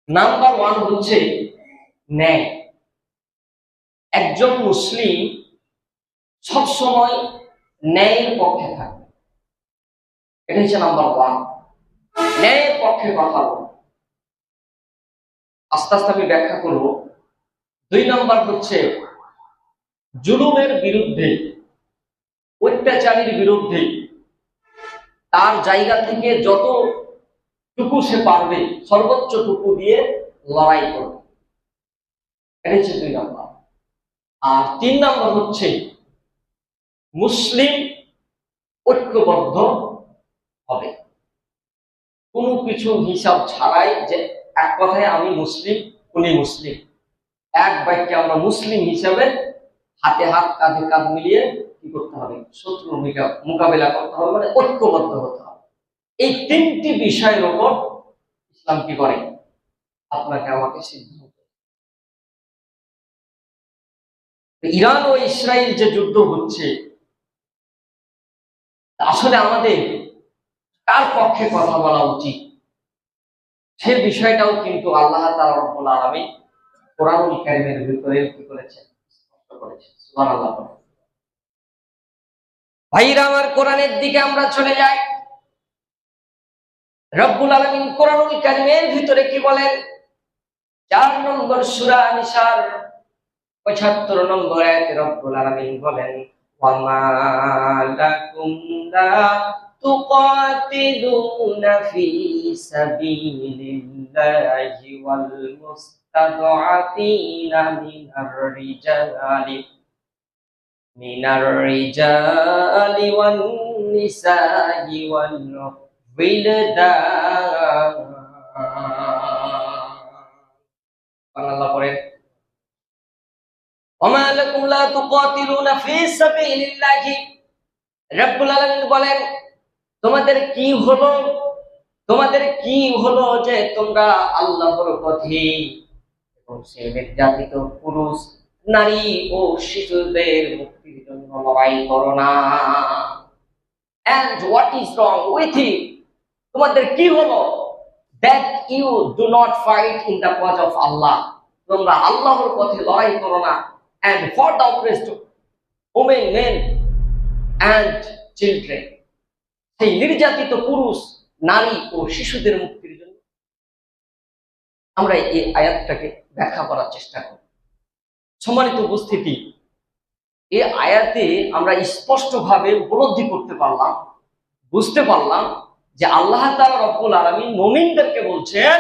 Number one হচ্ছে ন্যায়। একজন মুসলিম সবসময় ন্যায়ের পক্ষে থাকবে, এটা হচ্ছে নাম্বার ওয়ান। ন্যায়ের পক্ষে কথা বলবো, আস্তে আস্তে আমি ব্যাখ্যা করব। দুই নাম্বার হচ্ছে জুলুমের বিরুদ্ধে, অত্যাচারীর বিরুদ্ধে তার জায়গা থেকে যতটুকু সে পারবে সর্বোচ্চ টুকু দিয়ে লড়াই করবে, এটা হচ্ছে দুই নাম্বার। আর তিন নাম্বার হচ্ছে মুসলিম ঐক্যবদ্ধ হবে, কোনো কিছু হিসাব ছাড়াই যে এক কথায় আমি মুসলিম উনি মুসলিম, এক বাক্যে আমরা মুসলিম হিসাবে হাতে হাত কাঁধে কাঁধ মিলিয়ে কি করতে হবে, শত্রু মোকাবেলা করতে হবে, মানে ঐক্যবদ্ধ হতে হবে। এই তিনটি বিষয়ের উপর ইসলাম কি করে, আপনাকে আমাকে সিদ্ধান্ত। ইরান ও ইসরায়েল যে যুদ্ধ হচ্ছে, আসলে আমাদের কার পক্ষে কথা বলা উচিত সে বিষয়টাও কিন্তু আল্লাহ তাআলা রব্বুল আলামিন কোরআনুল কারীমের ভিতরে কি করেছেন, স্পষ্ট করেছেন। সুবহানাল্লাহ। ভাইরা আমার, কোরআনের দিকে আমরা চলে যাই। রব্বুল আলামিন কোরআনুল কারীমের ভিতরে কি বলেন? 4 নম্বর সূরা নিসার 75 নম্বর আয়াতে রব্বুল আলামিন বলেন, ওয়া মা লাকুম লা তুকাতিলুনা ফি সাবিলিল্লাহি ওয়াল মুস্তাদআফিনা মিনার রিজালি ওয়ান নিসাই ওয়াল বিলদান। আল্লাহ পড়েন, ওমা লাকুম লা তুকাতিলুনা ফি সাবিলিল্লাহি। রব্বুল আলামিন বলেন, তোমাদের কি হলো যে তোমরা আল্লাহর পথে এবং সে নির্যাতিত পুরুষ নারী ও শিশুদের মুক্তির জন্য লড়াই করো না। And what is wrong with you? তোমাদের কি হলো? That you do not fight in the cause of Allah. তোমরা আল্লাহর পথে লড়াই করো না। And for the oppressed women, men and children, সেই নির্যাতিত পুরুষ নারী ও শিশুদের মুক্তির জন্য। আমরা এই আয়াতটাকে ব্যাখ্যা করার চেষ্টা করি। সম্মানিত উপস্থিতি, এই আয়াতে আমরা স্পষ্টভাবে উপলব্ধি করতে পারলাম, বুঝতে পারলাম যে আল্লাহ তাআলা রব্বুল আলামিন মুমিনদেরকে বলছেন